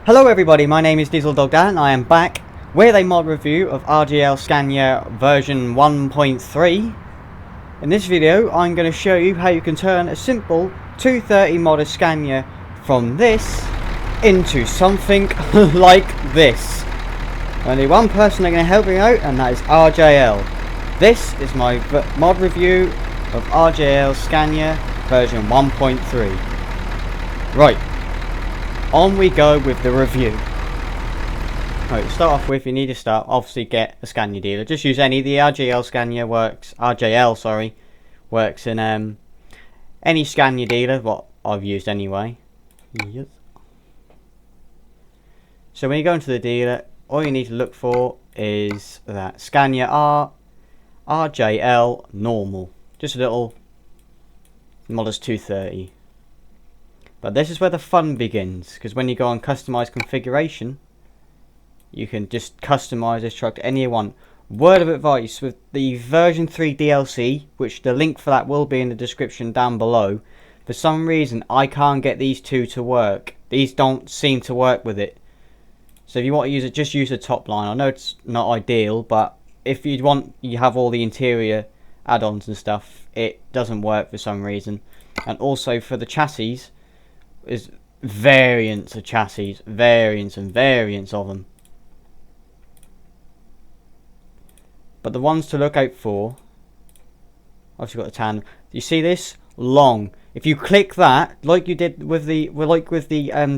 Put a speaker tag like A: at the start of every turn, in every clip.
A: Hello everybody, my name is Diesel Dog Dan and I am back with a mod review of RJL Scania version 1.3. In this video I'm going to show you how you can turn a simple 230 modded Scania from this into something like this. Only one person is going to help me out, and that is RJL. This is my mod review of RJL Scania version 1.3. Right. On we go with the review. Right, to start off with, you need to obviously get a Scania dealer. Just use any. The RJL Scania works. Works in any Scania dealer. What I've used anyway. Yes. So when you go into the dealer, all you need to look for is that Scania RJL normal. Just a little Models 230. But this is where the fun begins, because when you go on customize configuration, you can just customize this truck to any you want. Word of advice, with the version 3 DLC, which the link for that will be in the description down below, for some reason I can't get these two to work. These don't seem to work with it. So if you want to use it, just use the top line. I know it's not ideal, but if you have all the interior add-ons and stuff, it doesn't work for some reason. And also for the chassis, is variants of chassis, variants and variants of them. But the ones to look out for, obviously got the tandem. You see this long? If you click that, like you did with the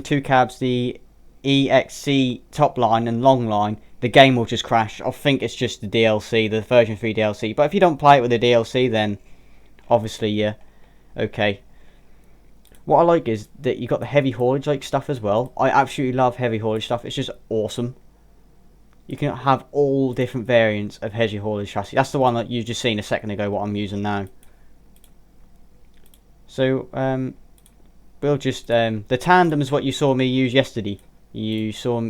A: two cabs, the EXC top line and long line, the game will just crash. I think it's just the DLC, the version 3 DLC. But if you don't play it with the DLC, then obviously yeah, okay. What I like is that you got the heavy haulage like stuff as well. I absolutely love heavy haulage stuff. It's just awesome. You can have all different variants of heavy haulage chassis. That's the one that you just seen a second ago, what I'm using now. So we'll just the tandem is what you saw me use yesterday. You saw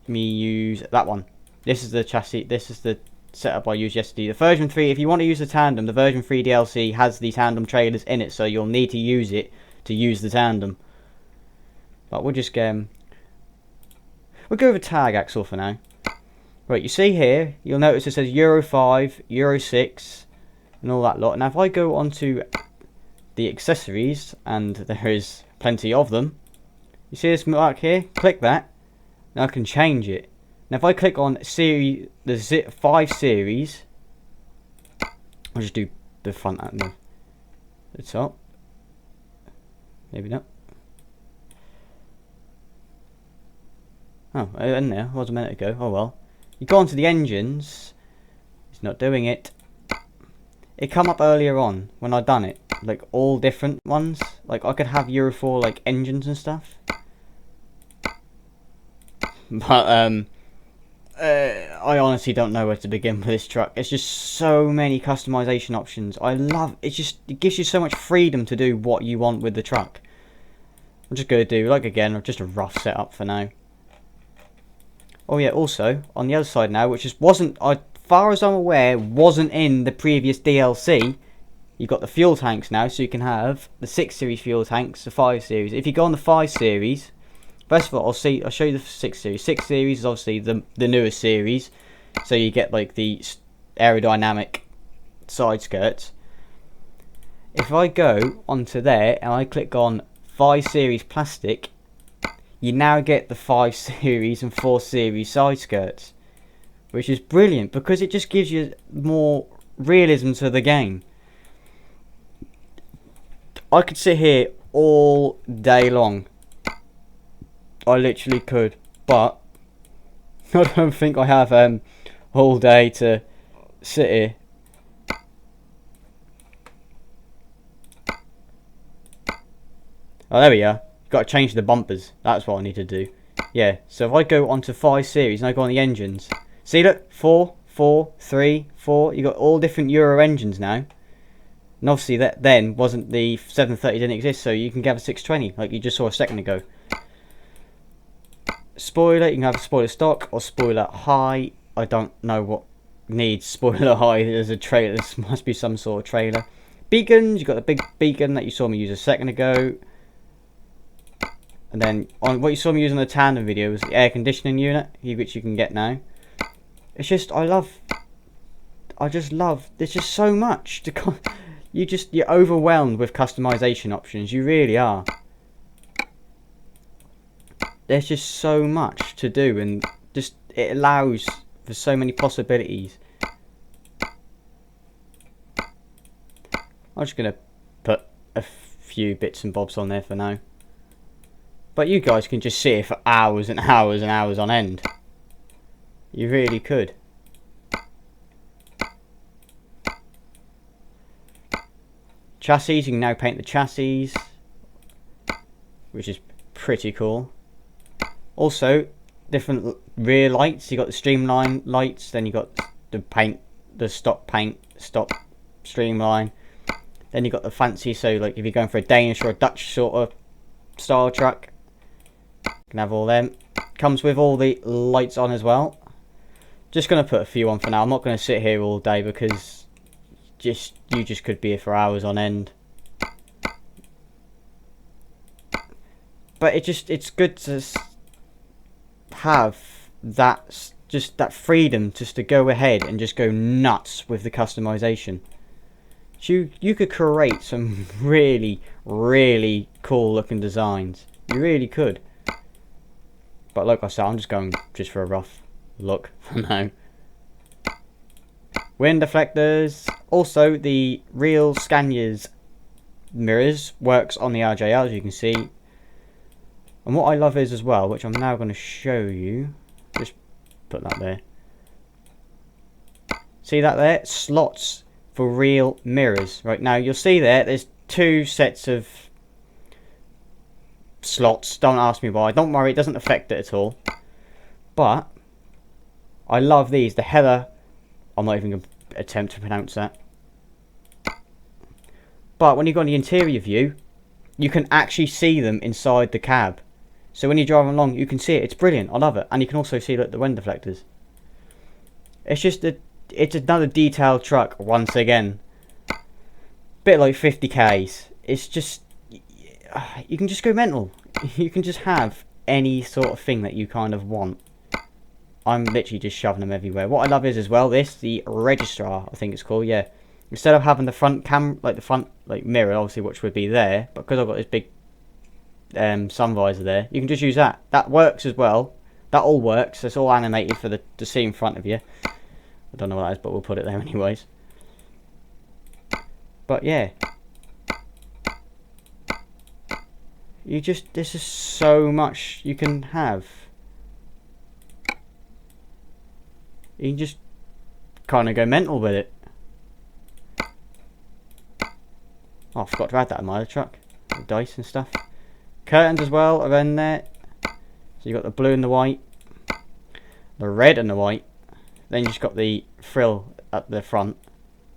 A: me use that one. This is the chassis. This is the setup I used yesterday. The version 3, if you want to use the tandem, the version 3 DLC has the tandem trailers in it, so you'll need to use it to use the tandem. But we'll just we'll go with tag axle for now. Right, you see here, you'll notice it says Euro 5, Euro 6 and all that lot. Now if I go onto the accessories, and there is plenty of them, you see this mark here? Click that. Now I can change it. Now if I click on the 5 series, I'll just do the front and the top. Maybe not. Oh, in there. Was a minute ago. Oh well. You go onto the engines. It's not doing it. It come up earlier on when I done it. Like all different ones. Like I could have Euro 4 like engines and stuff. But I honestly don't know where to begin with this truck. It's just so many customization options. I love it. It gives you so much freedom to do what you want with the truck. I'm just going to do, like again, just a rough setup for now. Oh yeah, also on the other side now, which just wasn't, as far as I'm aware, wasn't in the previous DLC. You've got the fuel tanks now, so you can have the 6 series fuel tanks, the 5 series. If you go on the 5 series, first of all, I'll show you the 6 series. 6 series is obviously the newest series, so you get like the aerodynamic side skirts. If I go onto there and I click on 5 series plastic, you now get the 5 series and 4 series side skirts, which is brilliant because it just gives you more realism to the game. I could sit here all day long. I literally could, but I don't think I have all day to sit here. Oh, there we are. You've got to change the bumpers. That's what I need to do. Yeah, so if I go onto 5 series and I go on the engines, see look, 4, 4, 3, 4. You got all different Euro engines now. And obviously that then wasn't the 730 didn't exist, so you can have a 620 like you just saw a second ago. Spoiler, you can have a spoiler stock or spoiler high. I don't know what needs spoiler high. There's a trailer. This must be some sort of trailer. Beacons, you've got the big beacon that you saw me use a second ago. And then on what you saw me using the tandem video was the air conditioning unit, which you can get now. It's just I just love. There's just so much to. You're overwhelmed with customization options. You really are. There's just so much to do, and just it allows for so many possibilities. I'm just gonna put a few bits and bobs on there for now. But you guys can just sit here for hours and hours and hours on end. You really could. Chassis, you can now paint the chassis, which is pretty cool. Also, different rear lights. You got the streamline lights, then you got the stock paint, stock streamline. Then you got the fancy, so like if you're going for a Danish or a Dutch sort of style truck, you can have all them. Comes with all the lights on as well. Just gonna put a few on for now. I'm not gonna sit here all day because you just could be here for hours on end. But it's good to have that freedom just to go ahead and just go nuts with the customization. You could create some really, really cool looking designs. You really could. But like I said, I'm just going for a rough look for now. Wind deflectors. Also, the real Scania's mirrors works on the RJL, as you can see. And what I love is as well, which I'm now going to show you. Just put that there. See that there? Slots for real mirrors. Right now, you'll see there's two sets of slots. Don't ask me why. Don't worry, it doesn't affect it at all. But I love these. The header. I'm not even going to attempt to pronounce that. But when you go on the interior view, you can actually see them inside the cab. So when you're driving along, you can see it. It's brilliant. I love it. And you can also see the wind deflectors. It's just it's another detailed truck once again. Bit like 50Ks. It's just, you can just go mental. You can just have any sort of thing that you kind of want. I'm literally just shoving them everywhere. What I love is as well the registrar, I think it's called, yeah. Instead of having the front mirror, obviously, which would be there, but because I've got this big sun visor there, you can just use that. That works as well. That all works. It's all animated for to see in front of you. I don't know what that is, but we'll put it there anyways. But yeah, there's just so much you can have. You can just kind of go mental with it. Oh, I forgot to add that in my other truck. The dice and stuff. Curtains as well are in there. So you got the blue and the white, the red and the white. Then you just got the frill at the front.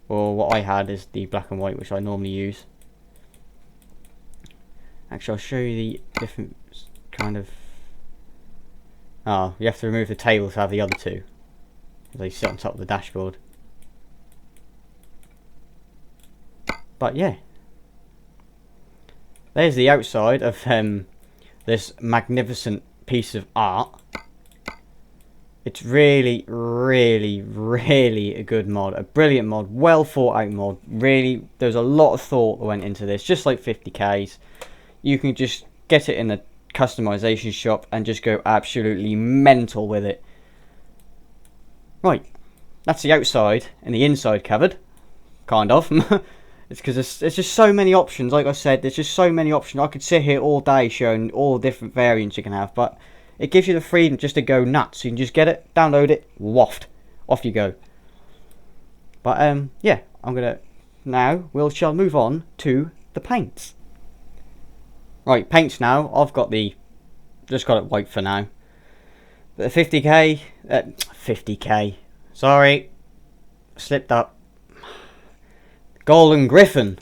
A: Or what I had is the black and white, which I normally use. Actually, I'll show you the different kind of. Oh, you have to remove the table to have the other two. They sit on top of the dashboard. But yeah, there's the outside of this magnificent piece of art. It's really, really, really a good mod, a brilliant mod, well thought out mod. Really, there's a lot of thought that went into this, just like 50Ks. You can just get it in the customization shop and just go absolutely mental with it. Right, that's the outside and the inside covered, kind of. It's because there's just so many options. Like I said, there's just so many options. I could sit here all day showing all different variants you can have, but it gives you the freedom just to go nuts. You can just get it, download it, waft, off you go. But yeah, we shall move on to the paints. Right, paints now. I've got just got it white for now. But the 50K, sorry, slipped up. Golden Griffin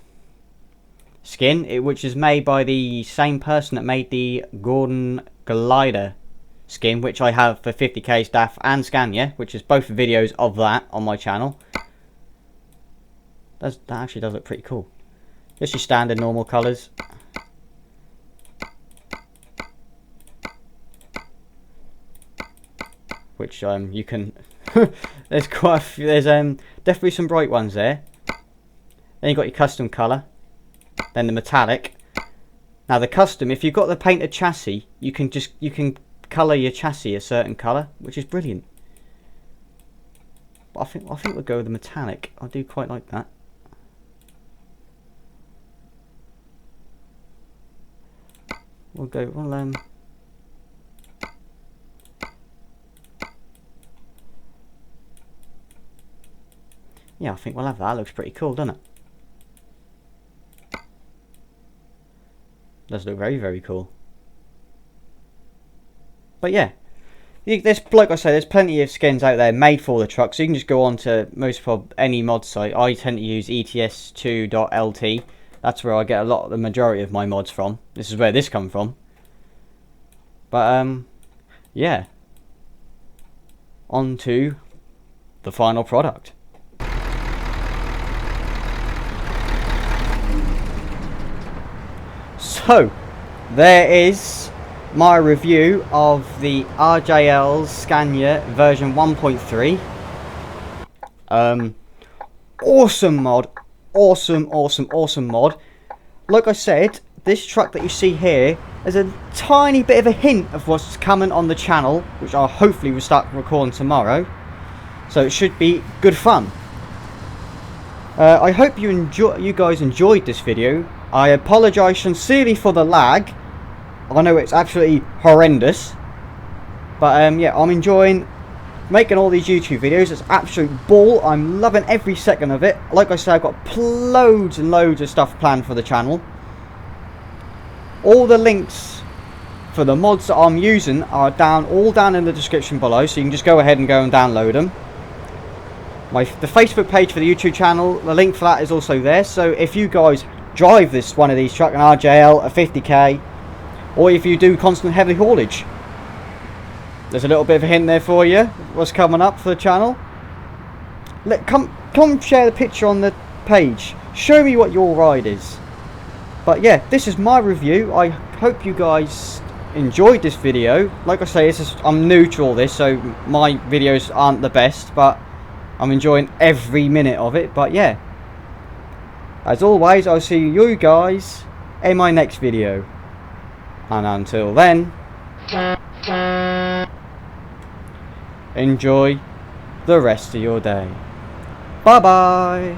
A: skin, which is made by the same person that made the Gordon Glider skin, which I have for 50K staff and Scania, which is both videos of that on my channel. That actually does look pretty cool. Just your standard normal colours. which you can. There's quite a few. There's definitely some bright ones there. Then you got your custom colour, then the metallic. Now the custom, if you've got the painted chassis, you can colour your chassis a certain colour, which is brilliant. But I think we'll go with the metallic. I do quite like that. We'll go. Well, yeah, I think we'll have that. That looks pretty cool, doesn't it? Does look very, very cool. But yeah, there's, like I say, there's plenty of skins out there made for the truck, so you can just go on to any mod site. I tend to use ets2.lt. That's where I get the majority of my mods from. This is where this come from. But yeah, on to the final product. So there is my review of the RJL Scania version 1.3. Awesome mod. Awesome mod. Like I said, this truck that you see here is a tiny bit of a hint of what's coming on the channel, which I hopefully will start recording tomorrow. So it should be good fun. I hope you guys enjoyed this video. I apologise sincerely for the lag. I know it's absolutely horrendous. But yeah, I'm enjoying making all these YouTube videos. It's absolute ball. I'm loving every second of it. Like I said, I've got loads and loads of stuff planned for the channel. All the links for the mods that I'm using are all down in the description below, so you can just go ahead and go and download them. The Facebook page for the YouTube channel, the link for that is also there. So if you guys drive one of these trucks, an RJL, a 50k, or if you do constant heavy haulage, there's a little bit of a hint there for you what's coming up for the channel. Come share the picture on the page, show me what your ride is. But yeah, this is my review. I hope you guys enjoyed this video. Like I say, I'm new to all this, so my videos aren't the best, but I'm enjoying every minute of it. But yeah, as always, I'll see you guys in my next video. And until then, enjoy the rest of your day. Bye bye.